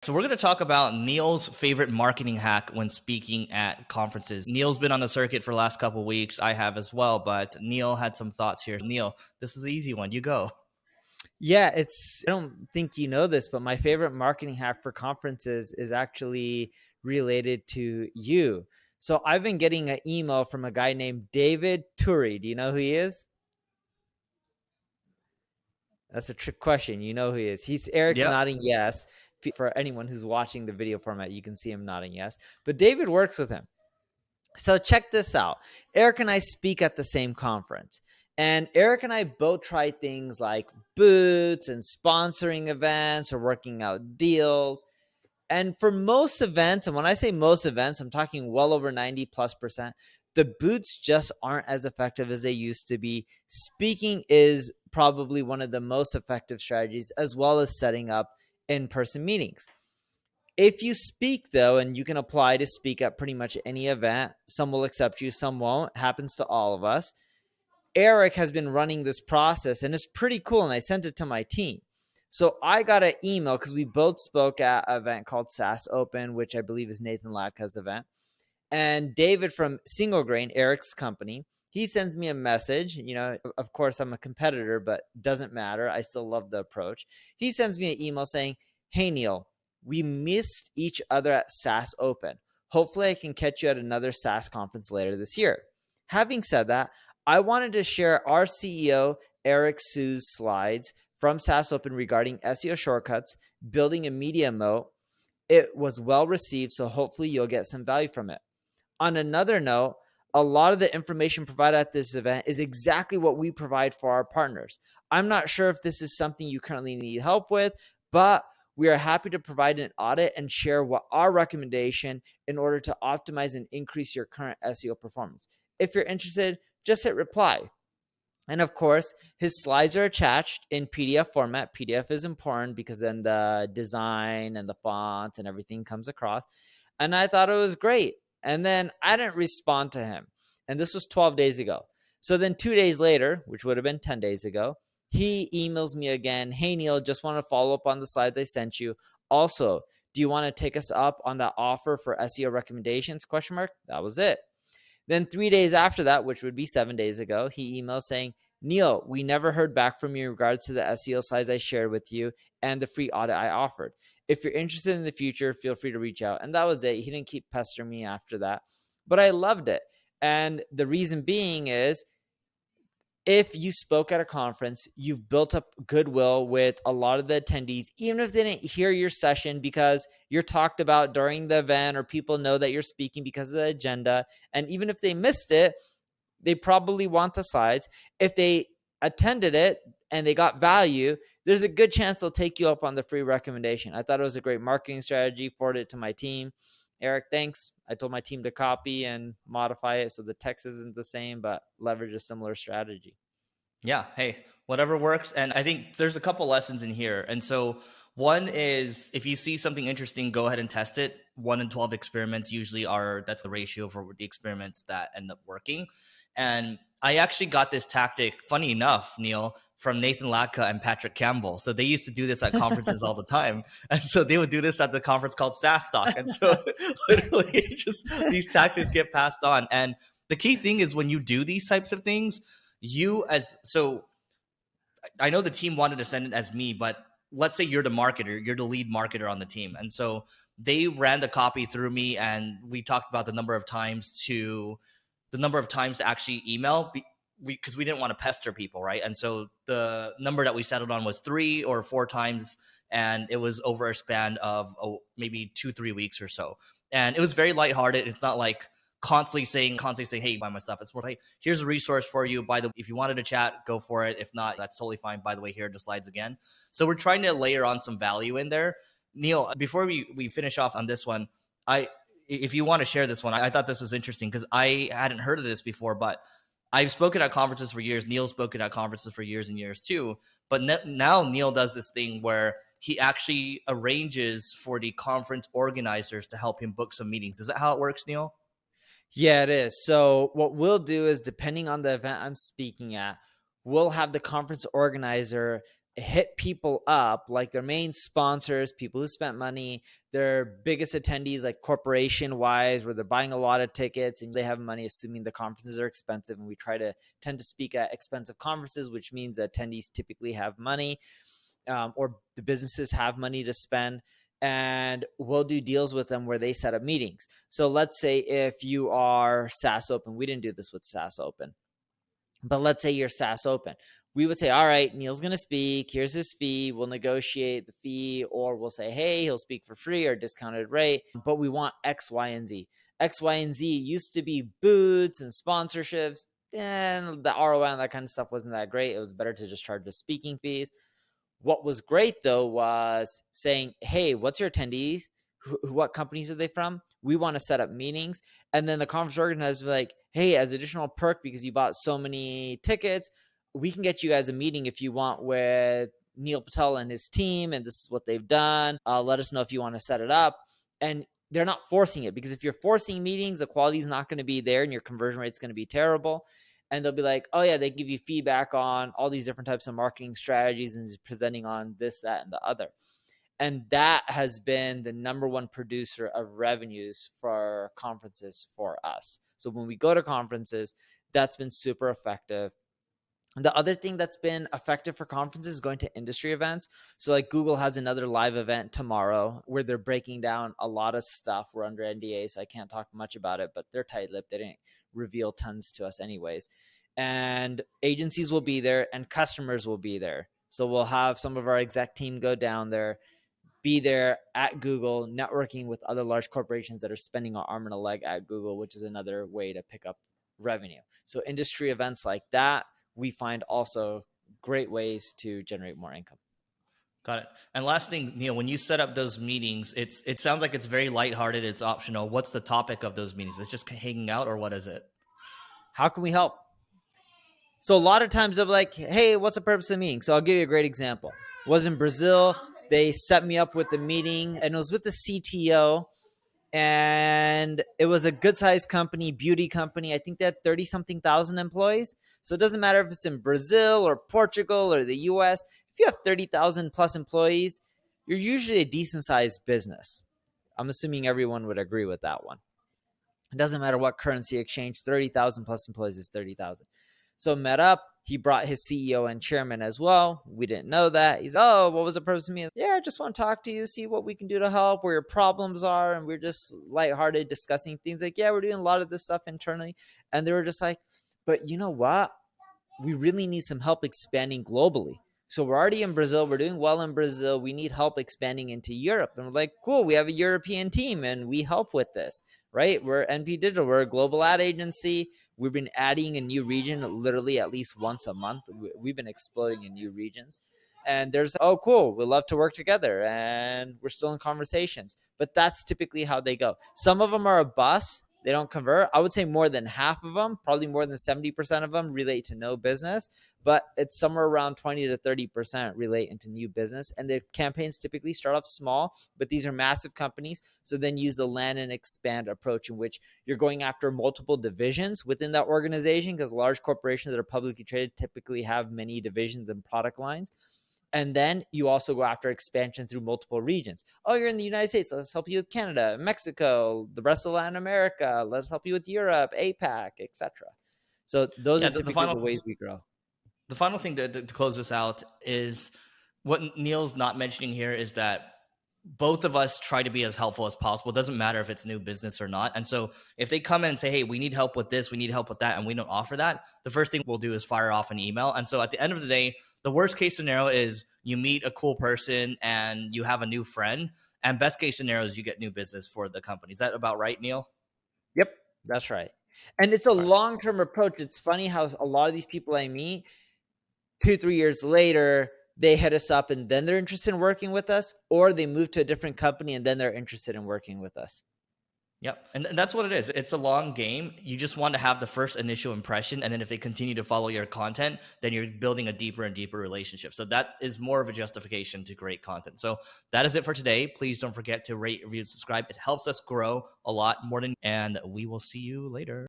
So we're going to talk about Neil's favorite marketing hack when speaking at conferences. Neil's been on the circuit for the last couple of weeks. I have as well, but Neil had some thoughts here. Neil, this is the easy one. You go. Yeah, I don't think you know this, but my favorite marketing hack for conferences is actually related to you. So I've been getting an email from a guy named David Turi. Do you know who he is? That's a trick question. You know who he is. Eric's Yep. nodding yes. For anyone who's watching the video format, you can see him nodding yes. But David works with him. So check this out. Eric and I speak at the same conference. And Eric and I both try things like booths and sponsoring events or working out deals. And for most events, and when I say most events, I'm talking well over 90+%, the booths just aren't as effective as they used to be. Speaking is probably one of the most effective strategies, as well as setting up in-person meetings. If you speak, though, and you can apply to speak at pretty much any event, some will accept you, some won't. It happens to all of us. Eric has been running this process, and it's pretty cool, and I sent it to my team. So I got an email because we both spoke at an event called SaaS Open, which I believe is Nathan Latka's event. And David from Single Grain, Eric's company, he sends me a message. You know, of course, I'm a competitor, but doesn't matter. I still love the approach. He sends me an email saying, "Hey, Neil, we missed each other at SaaS Open. Hopefully I can catch you at another SaaS conference later this year." Having said that, I wanted to share our CEO, Eric Siu's slides from SaaS Open regarding SEO shortcuts, building a media moat. It was well received, so hopefully you'll get some value from it. On another note, a lot of the information provided at this event is exactly what we provide for our partners. I'm not sure if this is something you currently need help with, but we are happy to provide an audit and share what our recommendation in order to optimize and increase your current SEO performance. If you're interested, just hit reply. And of course, his slides are attached in PDF format. PDF is important because then the design and the fonts and everything comes across. And I thought it was great. And then I didn't respond to him. And this was 12 days ago. So then 2 days later, which would have been 10 days ago, he emails me again. "Hey, Neil, just want to follow up on the slides I sent you. Also, do you want to take us up on that offer for SEO recommendations? That was it. Then 3 days after that, which would be 7 days ago, he emails saying, "Neil, we never heard back from you in regards to the SEO slides I shared with you and the free audit I offered. If you're interested in the future, feel free to reach out." And that was it. He didn't keep pestering me after that. But I loved it. And the reason being is, if you spoke at a conference, you've built up goodwill with a lot of the attendees, even if they didn't hear your session because you're talked about during the event or people know that you're speaking because of the agenda. And even if they missed it, they probably want the slides. If they attended it and they got value, there's a good chance they'll take you up on the free recommendation. I thought it was a great marketing strategy, forwarded it to my team. Eric, thanks. I told my team to copy and modify it so the text isn't the same, but leverage a similar strategy. Yeah. Hey, whatever works. And I think there's a couple lessons in here. And so one is, if you see something interesting, go ahead and test it. 1 in 12 experiments usually that's the ratio for the experiments that end up working. And I actually got this tactic, funny enough, Neil, from Nathan Latka and Patrick Campbell. So they used to do this at conferences all the time. And so they would do this at the conference called SaaS Talk. And so literally just these tactics get passed on. And the key thing is, when you do these types of things, I know the team wanted to send it as me, but let's say you're the marketer, you're the lead marketer on the team. And so they ran the copy through me, and we talked about the number of times to actually email, because we didn't want to pester people, right? And so the number that we settled on was 3 or 4 times, and it was over a span of maybe 2-3 weeks or so. And it was very lighthearted. It's not like constantly saying, "Hey, buy my stuff." It's more like, "Here's a resource for you. If you wanted to chat, go for it. If not, that's totally fine. By the way, here are the slides again." So we're trying to layer on some value in there. Neil, before we finish off on this one, if you want to share this one, I thought this was interesting because I hadn't heard of this before, but I've spoken at conferences for years. Neil's spoken at conferences for years and years too. But now Neil does this thing where he actually arranges for the conference organizers to help him book some meetings. Is that how it works, Neil? Yeah, it is. So what we'll do is, depending on the event I'm speaking at, we'll have the conference organizer hit people up, like their main sponsors, people who spent money, their biggest attendees, like corporation wise, where they're buying a lot of tickets and they have money, assuming the conferences are expensive. And we tend to speak at expensive conferences, which means that attendees typically have money, or the businesses have money to spend. And we'll do deals with them where they set up meetings. So let's say if you are SaaS Open, we didn't do this with SaaS Open, but let's say you're SaaS Open. We would say, all right, Neil's going to speak. Here's his fee. We'll negotiate the fee, or we'll say, hey, he'll speak for free or discounted rate, but we want X, Y, and Z. X, Y, and Z used to be booths and sponsorships, and the ROI and that kind of stuff wasn't that great. It was better to just charge the speaking fees. What was great, though, was saying, hey, what's your attendees? What companies are they from? We want to set up meetings. And then the conference organizers were like, hey, as additional perk, because you bought so many tickets, we can get you guys a meeting if you want with Neil Patel and his team, and this is what they've done. Let us know if you want to set it up. And they're not forcing it, because if you're forcing meetings, the quality is not going to be there and your conversion rate is going to be terrible. And they'll be like, oh yeah, they give you feedback on all these different types of marketing strategies and presenting on this, that, and the other. And that has been the number one producer of revenues for conferences for us. So when we go to conferences, that's been super effective. And the other thing that's been effective for conferences is going to industry events. So like Google has another live event tomorrow where they're breaking down a lot of stuff. We're under NDA, so I can't talk much about it, but they're tight-lipped. They didn't reveal tons to us anyways. And agencies will be there and customers will be there. So we'll have some of our exec team go down there, be there at Google, networking with other large corporations that are spending an arm and a leg at Google, which is another way to pick up revenue. So industry events like that, we find also great ways to generate more income. Got it. And last thing, Neil, when you set up those meetings, it sounds like it's very lighthearted. It's optional. What's the topic of those meetings? It's just hanging out, or what is it? How can we help? So a lot of times they're like, hey, what's the purpose of the meeting? So I'll give you a great example. It was in Brazil. They set me up with the meeting, and it was with the CTO. And it was a good sized company, beauty company. I think they had 30-something thousand employees. So it doesn't matter if it's in Brazil or Portugal or the US. If you have 30,000 plus employees, you're usually a decent sized business. I'm assuming everyone would agree with that one. It doesn't matter what currency exchange, 30,000 plus employees is 30,000. So met up. He brought his CEO and chairman as well. We didn't know that. He's, oh, what was the purpose of me? Yeah, I just want to talk to you, see what we can do to help, where your problems are. And we're just lighthearted discussing things like, yeah, we're doing a lot of this stuff internally. And they were just like, but you know what? We really need some help expanding globally. So we're already in Brazil. We're doing well in Brazil. We need help expanding into Europe. And we're like, cool, we have a European team and we help with this, right? We're NP Digital. We're a global ad agency. We've been adding a new region literally at least once a month. We've been exploding in new regions. And there's, oh, cool, we'd love to work together. And we're still in conversations. But that's typically how they go. Some of them are a bust. They don't convert. I would say more than half of them, probably more than 70% of them relate to no business, but it's somewhere around 20 to 30% relate into new business. And the campaigns typically start off small, but these are massive companies. So then use the land and expand approach in which you're going after multiple divisions within that organization, because large corporations that are publicly traded typically have many divisions and product lines. And then you also go after expansion through multiple regions. Oh, you're in the United States. Let's help you with Canada, Mexico, the rest of Latin America. Let's help you with Europe, APAC, etc. So those are typically the ways we grow. The final thing to close this out is what Neil's not mentioning here is that both of us try to be as helpful as possible. It doesn't matter if it's new business or not. And so if they come in and say, hey, we need help with this, we need help with that, and we don't offer that, the first thing we'll do is fire off an email. And so at the end of the day, the worst case scenario is you meet a cool person and you have a new friend. And best case scenario is you get new business for the company. Is that about right, Neil? Yep, that's right. And it's a long-term approach. It's funny how a lot of these people I meet 2-3 years later, they hit us up and then they're interested in working with us, or they move to a different company and then they're interested in working with us. Yep. And that's what it is. It's a long game. You just want to have the first initial impression. And then if they continue to follow your content, then you're building a deeper and deeper relationship. So that is more of a justification to create content. So that is it for today. Please don't forget to rate, review, subscribe. It helps us grow a lot more and we will see you later.